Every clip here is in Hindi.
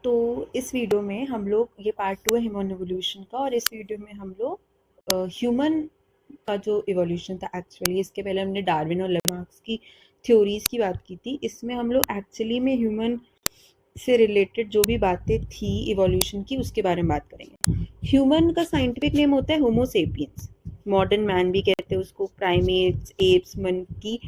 तो इस वीडियो में हम लोग, ये पार्ट 2 है ह्यूमन एवोल्यूशन का, और इस वीडियो में हम लोग ह्यूमन का जो इवोल्यूशन था एक्चुअली, इसके पहले हमने डार्विन और लेमार्क्स की थ्योरीज की बात की थी, इसमें हम लोग एक्चुअली में ह्यूमन से रिलेटेड जो भी बातें थी इवोल्यूशन की उसके बारे में बात करेंगे। ह्यूमन का साइंटिफिक नेम होता है होमो सेपियंस, मॉडर्न मैन भी कहते हैं उसको, प्राइमेट्स, एप्स, मंकी,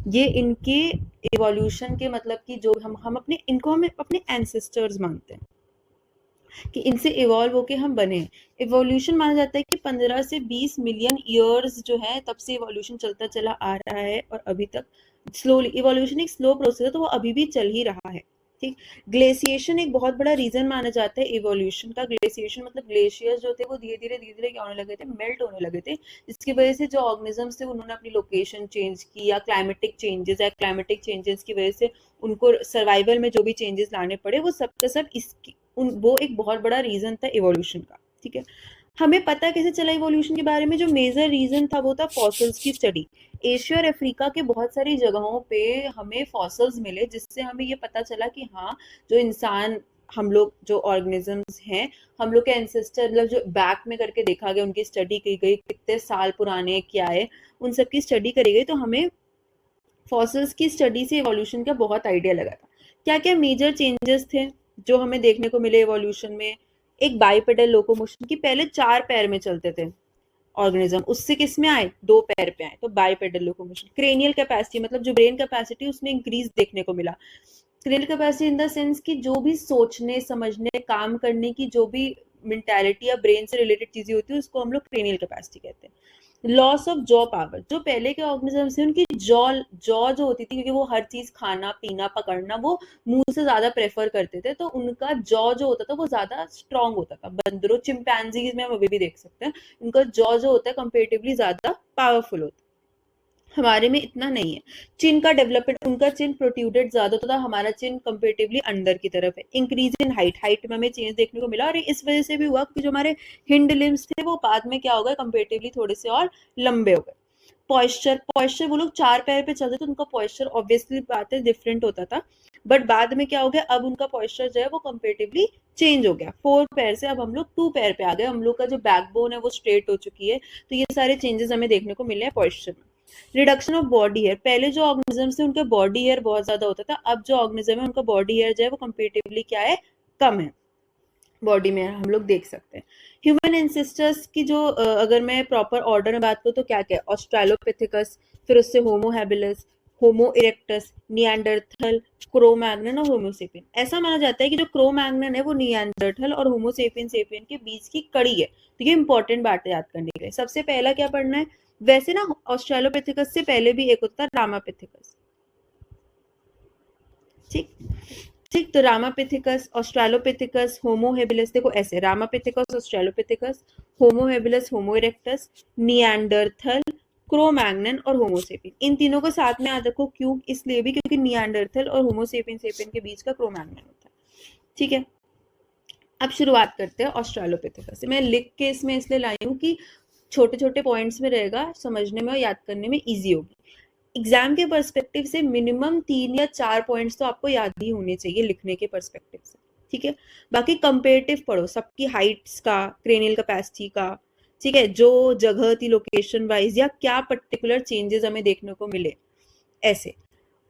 ये इनके इवोल्यूशन के मतलब कि जो हम अपने इनको हम अपने एंसेस्टर्स मानते हैं कि इनसे इवॉल्व होके हम बने। इवोल्यूशन माना जाता है कि 15 से 20 मिलियन ईयर्स जो है तब से इवोल्यूशन चलता चला आ रहा है, और अभी तक स्लोली, इवोल्यूशन एक स्लो प्रोसेस है तो वो अभी भी चल ही रहा है। ठीक, ग्लेशिएशन एक बहुत बड़ा रीजन माना जाता है इवोल्यूशन का। ग्लेशिएशन मतलब ग्लेशियर्स जो थे वो धीरे धीरे क्या होने लगे थे, मेल्ट होने लगे थे, जिसकी वजह से जो ऑर्गेनिजम्स थे उन्होंने अपनी लोकेशन चेंज की, या क्लाइमेटिक चेंजेस की वजह से उनको सर्वाइवल में जो भी चेंजेस लाने पड़े, वो सब का सब इसकी वो एक बहुत बड़ा रीजन था इवोल्यूशन का। ठीक है, हमें पता कैसे चला इवोल्यूशन के बारे में? जो मेजर रीजन था वो था फॉसिल्स की स्टडी। एशिया और अफ्रीका के बहुत सारी जगहों पे हमें फॉसिल्स मिले, जिससे हमें ये पता चला कि हाँ, जो इंसान, हम लोग जो ऑर्गेनिजम्स हैं, हम लोग के एंसेस्टर, मतलब जो बैक में करके देखा गया, उनकी स्टडी की गई, कितने साल पुराने क्या है, उन सब की स्टडी करी गई, तो हमें फॉसिल्स की स्टडी से इवोल्यूशन का बहुत आइडिया लगा था। क्या क्या मेजर चेंजेस थे जो हमें देखने को मिले इवोल्यूशन में? एक बाइपेडल लोकोमोशन, की पहले 4 पैर में चलते थे ऑर्गेनिज्म, उससे किस में आए, 2 पैर पे आए, तो बाइपेडल लोकोमोशन। क्रेनियल कैपेसिटी मतलब जो ब्रेन कैपेसिटी उसमें इंक्रीज देखने को मिला। Cranial capacity in the sense कि जो भी सोचने समझने काम करने की जो भी मेंटालिटी या ब्रेन से रिलेटेड चीजें होती है उसको हम लोग क्रेनियल कैपेसिटी कहते हैं। लॉस ऑफ जॉ पावर, जो पहले के ऑर्गेनिजम्स थे उनकी जॉ जॉ जो होती थी, क्योंकि वो हर चीज खाना पीना पकड़ना वो मुंह से ज्यादा प्रेफर करते थे, तो उनका जॉ जो होता था वो ज्यादा स्ट्रांग होता था। बंदरों, चिंपैंजीज में हम अभी भी देख सकते हैं, उनका जॉ जो होता है कंपेरेटिवली ज्यादा पावरफुल होता है। हमारे में इतना नहीं है। चिन का डेवलपमेंट, उनका चिन प्रोट्यूडेड ज्यादा होता था, हमारा चिन कंपेरेटिवली अंदर की तरफ है। इंक्रीज इन हाइट, हाइट में हमें चेंज देखने को मिला, और इस वजह से भी हुआ कि जो हमारे हिंड लिम्स थे वो बाद में क्या हो गए, कंपेरेटिवली थोड़े से और लंबे हो गए। पॉइस्चर, पॉइस्चर, वो लोग 4 पैर पे चलते तो उनका पॉइस्चर ऑब्वियसली बात है डिफरेंट होता था, बट बाद में क्या हो गया, अब उनका पॉइस्चर जो है वो कंपेरेटिवली चेंज हो गया। 4 पैर से अब हम लोग 2 पैर पे आ गए, हम लोग का जो बैकबोन है वो स्ट्रेट हो चुकी है, तो ये सारे चेंजेस हमें देखने को मिले हैं पॉइस्चर में। रिडक्शन ऑफ बॉडी हेयर, पहले जो ऑर्गेनिजम्स थे उनके बॉडी हेयर बहुत ज्यादा होता था, अब जो ऑर्गेनिज्म है उनका बॉडी हेयर जो है वो कंपेरेटिवली क्या है, कम है। बॉडी में हम लोग देख सकते हैं। ह्यूमन एंसेस्टर्स की जो अगर मैं प्रॉपर ऑर्डर में बात करूँ तो क्या क्या, ऑस्ट्रेलोपिथेकस, फिर उससे होमो हैबिलिस, होमो इरेक्टस, निएंडरथल, क्रो-मैग्नन और होमो सेपियन। ऐसा माना जाता है कि जो क्रो-मैग्नन है वो निएंडरथल और होमो सेपियन सेपियन के बीच की कड़ी है। तो ये इंपॉर्टेंट बात है याद करने के लिए। सबसे पहला क्या पढ़ना है, वैसे ना ऑस्ट्रेलोपिथेकस से पहले भी एक होता है रामापिथेकस। ठीक ठीक, तो रामापिथिकस, ऑस्ट्रेलोपिथिकस, होमो हेबिलस, देखो ऐसे, रामापिथिकस, ऑस्ट्रेलोपिथिकस, होमो हेबिलस, होमो इरेक्टस, निएंडरथल, क्रो-मैग्नन और होमो सेपियन, इन तीनों को साथ में याद रखो। क्यों? इसलिए भी क्योंकि निएंडरथल और होमो सेपियन सेपियन के बीच का क्रो-मैग्नन होता है। ठीक है, अब शुरुआत करते हैं ऑस्ट्रेलोपिथिकस से। मैं लिख के इसमें इसलिए लाई हूँ कि छोटे छोटे पॉइंट्स में रहेगा, समझने में और याद करने में ईजी होगी। एग्जाम के पर्सपेक्टिव से मिनिमम 3 या 4 पॉइंट्स तो आपको याद ही होने चाहिए लिखने के पर्सपेक्टिव से। ठीक है, बाकी कंपेरेटिव पढ़ो सबकी हाइट्स का, क्रेनियल कैपेसिटी का। ठीक है, जो जगह थी लोकेशन वाइज, या क्या पर्टिकुलर चेंजेस हमें देखने को मिले, ऐसे।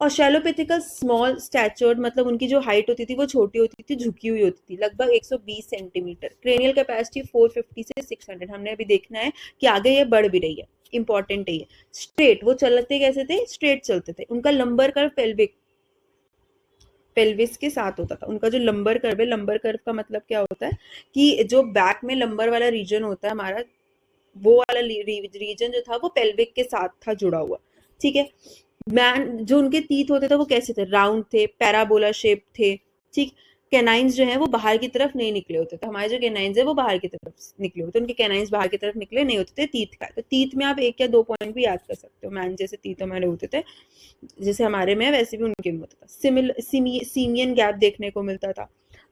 ऑस्ट्रेलोपिथिकस स्मॉल स्टैचर्ड, मतलब उनकी जो हाइट होती थी वो छोटी होती थी, झुकी हुई होती थी, लगभग 120 सेंटीमीटर। क्रेनियल कैपेसिटी 450 से 600, हमने अभी देखना है कि आगे ये बढ़ भी रही है, इंपॉर्टेंट है ये। स्ट्रेट, वो चलते कैसे थे, स्ट्रेट चलते थे। उनका लंबर कर्व पेल्विस के साथ होता था। उनका जो लंबर कर्व है, लंबर कर्व का मतलब क्या होता है कि जो बैक में लंबर वाला रीजन होता है हमारा, वो वाला रीजन जो था वो पेल्विक के साथ था जुड़ा हुआ। ठीक है, मैन जो उनके टीथ होते थे वो कैसे थे, राउंड थे, पैराबोला शेप थे। ठीक, कैनाइंस जो है वो बाहर की तरफ नहीं निकले होते थे, हमारे जो कैनाइंस है वो बाहर की तरफ निकले होते, उनके कैनाइंस बाहर की तरफ निकले नहीं होते थे। टीथ का, तो टीथ में आप 1 या 2 पॉइंट भी याद कर सकते हो, मैन जैसे टीथ हमारे होते थे, जैसे हमारे में वैसे भी उनके में होता था। सीमियन गैप देखने को मिलता था।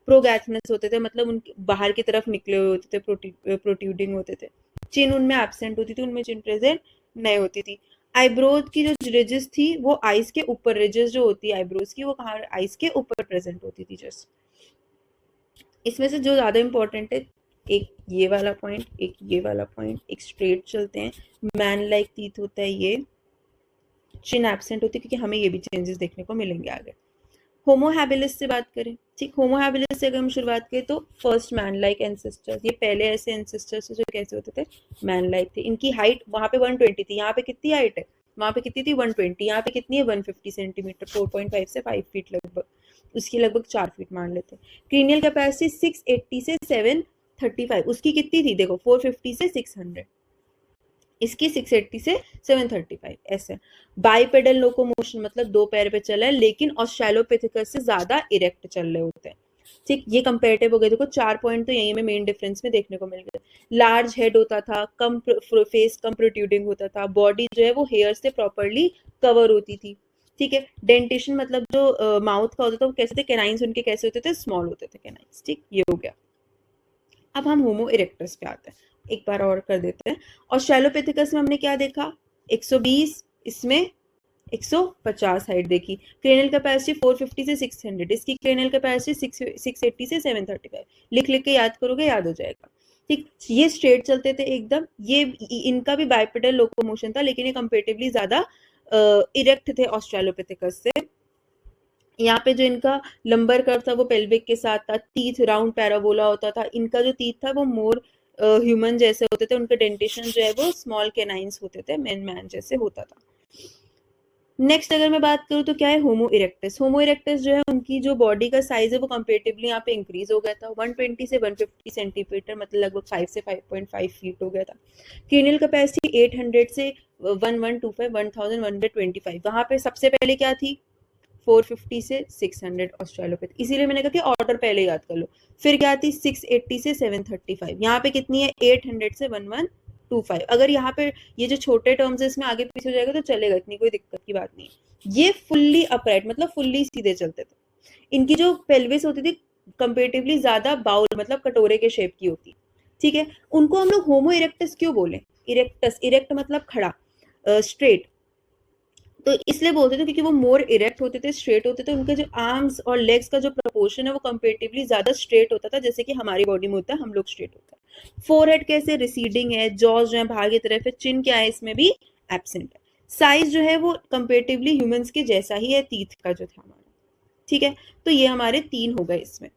प्रोगैथनस होते थे, मतलब उनके बाहर की तरफ निकले हुए होते थे, प्रोट्यूडिंग होते थे। चिन उनमें एब्सेंट होती थी, उनमें चिन प्रेजेंट नहीं होती थी। आईब्रोज की जो रिजेस थी वो आईज के ऊपर, रिजेस जो होती है आईब्रोज की वो कहाँ, आईज के ऊपर प्रेजेंट होती थी जस्ट। इसमें से जो ज़्यादा इंपॉर्टेंट है, एक ये वाला पॉइंट, एक ये वाला पॉइंट, एक स्ट्रेट चलते हैं, मैन लाइक टीथ होता है ये, चिन एब्सेंट होती है क्योंकि हमें ये भी चेंजेस देखने को मिलेंगे आगे। होमो हैबिलिस से बात करें, ठीक, होमो हैबिलिस से अगर हम शुरुआत करें तो फर्स्ट मैन लाइक एंसेस्टर्स, ये पहले ऐसे एंसेस्टर्स जो कैसे होते थे, मैन लाइक थे। इनकी हाइट वहां पे 120 थी, यहाँ पे कितनी हाइट है, वहां पे कितनी थी 120, यहाँ पे कितनी है 150 सेंटीमीटर, 4.5 से 5 फीट लगभग, उसकी लगभग 4 फीट मान लेते हैं। क्रीनियल कैपेसिटी 680 से 735, उसकी कितनी थी देखो 450 से 600, इसकी 680 से 735 ऐसे। बाइपेडल लोकोमोशन मतलब दो पैर पे चला है, लेकिन ऑस्ट्रेलोपिथेकस से ज्यादा इरेक्ट चल रहे होते हैं, ठीक, ये कंपेरेटिव हो गए। देखो 4 पॉइंट तो यही में मेन डिफरेंस में देखने को मिल गए। लार्ज हेड होता था, कम फेस कम प्रोट्रूडिंग होता था, बॉडी जो है वो हेयर से प्रॉपरली कवर होती थी, ठीक है। डेंटेशन मतलब जो माउथ का होता था वो कैसे थे, कैनाइन्स उनके कैसे होते थे, स्मॉल होते थे कैनाइन्स, ठीक, ये हो गया। अब हम होमो इरेक्टस पे आते हैं, एक बार और कर देते हैं। ऑस्ट्रेलोपिथेकस में हमने क्या देखा, 120, इसमें 150 हाइट देखी। क्रेनियल कैपेसिटी 450 से 600, इसकी क्रेनियल कैपेसिटी 680 से 735। लिख लिख के याद करोगे, याद हो जाएगा, ठीक। ये स्ट्रेट चलते थे एकदम, ये इनका भी बाइपेडल लोकोमोशन था, लेकिन ये कंपेरेटिवली ज्यादा इरेक्ट थे ऑस्ट्रेलोपिथेकस से। यहाँ पे जो इनका लंबर कर्व था वो पेल्विक के साथ था, टीथ राउंड पैराबोला होता था, इनका जो टीथ था वो मोर ह्यूमन जैसे होते थे, उनके डेंटेशन जो है वो स्मॉल कैनाइंस होते थे, मैन जैसे होता था। नेक्स्ट अगर मैं बात करूँ तो क्या है, होमो इरेक्टस। होमो इरेक्टस जो है उनकी जो बॉडी का साइज है वो कंपेरेटिवली यहाँ पे इंक्रीज हो गया था, 120 से 150 सेंटीमीटर, मतलब लगभग 5 से 5.5 फीट हो गया था। क्रेनियल कैपेसिटी 800 से 1125, 1125, वहां पे सबसे पहले क्या थी 450 से 600 ऑस्ट्रेलोपैथ, इसीलिए मैंने कहा कि ऑर्डर पहले याद कर लो। फिर क्या थी 680 से 735, यहाँ पे कितनी है 800 से 1125। अगर यहाँ पे ये जो छोटे टर्म्स है इसमें आगे पीछे हो जाएगा तो चलेगा, इतनी कोई दिक्कत की बात नहीं है। ये फुल्ली अपराइट मतलब फुल्ली सीधे चलते थे। इनकी जो पेल्विस होती थी कंपेरेटिवली ज्यादा बाउल मतलब कटोरे के शेप की होती, ठीक है। उनको हम लोग होमो इरेक्टस क्यों बोले, इरेक्टस, इरेक्ट मतलब खड़ा, स्ट्रेट, तो इसलिए बोलते थे क्योंकि वो मोर इरेक्ट होते थे, स्ट्रेट होते थे, उनके जो आर्म्स और लेग्स का जो प्रपोर्शन है वो कंपेरेटिवली ज्यादा स्ट्रेट होता था, जैसे कि हमारी बॉडी में होता है, हम लोग स्ट्रेट होता है। फोरहेड कैसे रिसीडिंग है, जॉज जो है बाहर की तरफ है, चिन क्या है इसमें भी एब्सेंट है। साइज जो है वो कंपेरेटिवली ह्यूमंस के जैसा ही है, टीथ का जो था हमारा, ठीक है। तो ये हमारे 3 हो गए इसमें।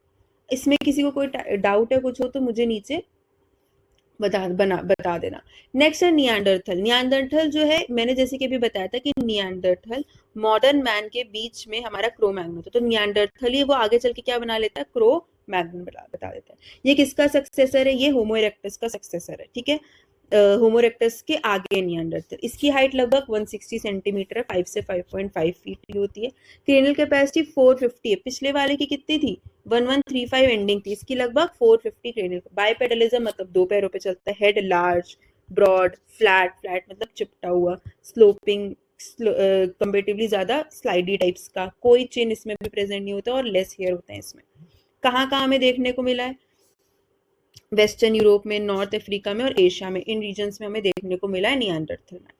इसमें किसी को कोई डाउट है कुछ हो तो मुझे नीचे बता देना। नेक्स्ट है नियांडरथल। नियांडरथल जो है मैंने जैसे कि अभी बताया था कि नियांडरथल मॉडर्न मैन के बीच में हमारा क्रो मैग्नन था, तो नियांडरथल ही वो आगे चल के क्या बना लेता है, क्रो मैग्नन बता देता है। ये किसका सक्सेसर है, ये होमो इरेक्टस का सक्सेसर है, ठीक है। होमो इरेक्टस के आगे नियांडरथल, इसकी हाइट लगभग 160 सेंटीमीटर है, 5 से 5.5 फीट की होती है। क्रेनियल कैपेसिटी 450 है, पिछले वाले की कितनी थी 1135 एंडिंग थी, इसकी लगभग 450 क्रेनियल। बाइपेडलिज्म मतलब दो पैरों पे चलता है, head large, broad, flat, flat मतलब चिपटा हुआ, स्लोपिंग, कंपेरेटिवली ज्यादा स्लाइडी टाइप्स का, कोई चिन इसमें भी प्रेजेंट नहीं होता और लेस हेयर होते हैं इसमें। कहाँ कहाँ हमें देखने को मिला है, वेस्टर्न यूरोप में, नॉर्थ अफ्रीका में और एशिया में, इन रीजन्स में हमें देखने को मिला है नियांडरथल मैन।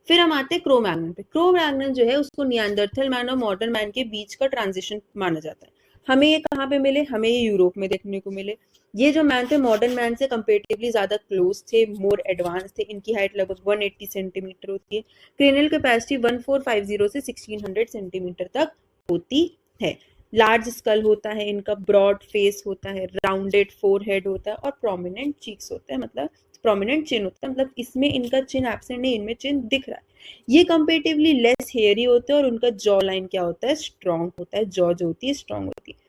फिर हम आते हैं क्रो मैग्नन पे। क्रो मैग्नन जो है उसको नियांडरथल मैन और मॉडर्न मैन के बीच का ट्रांजिशन माना जाता है। हमें ये कहाँ पे मिले, हमें ये यूरोप में देखने को मिले। ये जो मैन थे मॉडर्न मैन से कंपेरेटिवली ज्यादा क्लोज थे, मोर एडवांस थे, इनकी हाइट लगभग 180 सेंटीमीटर होती है। क्रेनियल कैपेसिटी 1450 से 1600 सेंटीमीटर तक होती है। लार्ज स्कल होता है इनका, ब्रॉड फेस होता है, राउंडेड फोरहेड होता है और प्रोमिनेंट चीक्स होते हैं, मतलब प्रोमिनेंट चिन होता है, मतलब इसमें इनका चिन एब्सेंट नहीं, इनमें चिन दिख रहा है। ये कंपेरेटिवली लेस हेयरी होते हैं और उनका जॉ लाइन क्या होता है, स्ट्रॉन्ग होता है, जॉ जो होती है स्ट्रॉन्ग होती है।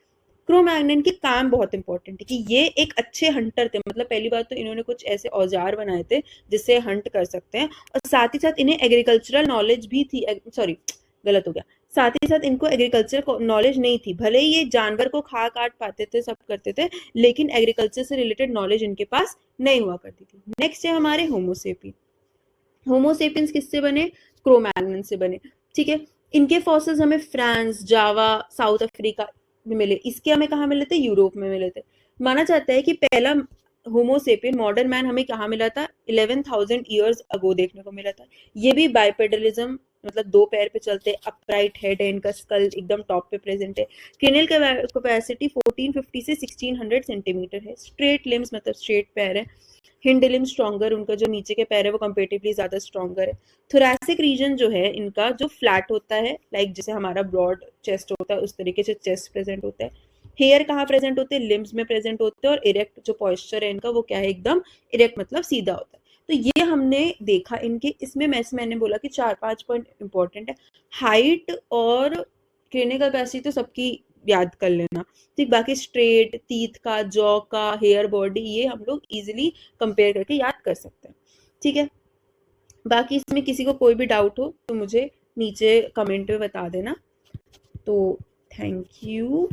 क्रो मैग्नन की काम बहुत इंपॉर्टेंट है कि ये एक अच्छे हंटर थे, मतलब पहली बात तो इन्होंने कुछ ऐसे औजार बनाए थे जिससे हंट कर सकते हैं, और साथ ही साथ इन्हें एग्रीकल्चरल नॉलेज भी थी, सॉरी गलत हो गया, साथ ही साथ इनको एग्रीकल्चर नॉलेज नहीं थी। भले ही ये जानवर को खा काट पाते थे, सब करते थे, लेकिन एग्रीकल्चर से रिलेटेड नॉलेज इनके पास नहीं हुआ करती थी। नेक्स्ट है हमारे होमोसेपियन। होमोसेपियंस किससे बने, क्रो मैग्नन से बने, ठीक है। इनके फॉसिल्स हमें फ्रांस, जावा, साउथ अफ्रीका में मिले। इसके हमें कहाँ मिले थे, यूरोप में मिले थे। माना जाता है कि पहला होमोसेपियन मॉडर्न मैन हमें कहाँ मिला था, 11,000 ईयर्स अगो देखने को मिला था। ये भी बाइपेडलिज्म मतलब दो पैर पे चलते हैं, अपराइट हेड है इनका, स्कल एकदम टॉप पे प्रेजेंट है। क्रेनियल कैपेसिटी 1450 से 1600 सेंटीमीटर है। स्ट्रेट लिम्स मतलब स्ट्रेट पैर है। हिंड लिम स्ट्रॉन्गर, उनका जो नीचे के पैर है वो कंपेरेटिवली ज्यादा स्ट्रॉन्गर है। थोरैसिक रीजन जो है इनका जो फ्लैट होता है, लाइक जैसे हमारा ब्रॉड चेस्ट होता है उस तरीके से चेस्ट प्रेजेंट होता है। हेयर कहाँ प्रेजेंट होते हैं, लिम्स में प्रेजेंट होते हैं। और इरेक्ट जो पॉइस्चर है इनका वो क्या है, एकदम इरेक्ट मतलब सीधा होता है। तो ये हमने देखा इनके, इसमें मैंने बोला कि 4-5 पॉइंट इंपॉर्टेंट है। हाइट और क्रेनियल कैपेसिटी तो सबकी याद कर लेना, ठीक। बाकी स्ट्रेट, टीथ का, जॉ का, हेयर, बॉडी, ये हम लोग इजिली कंपेयर करके याद कर सकते हैं, ठीक है। बाकी इसमें किसी को कोई भी डाउट हो तो मुझे नीचे कमेंट में बता देना। तो थैंक यू।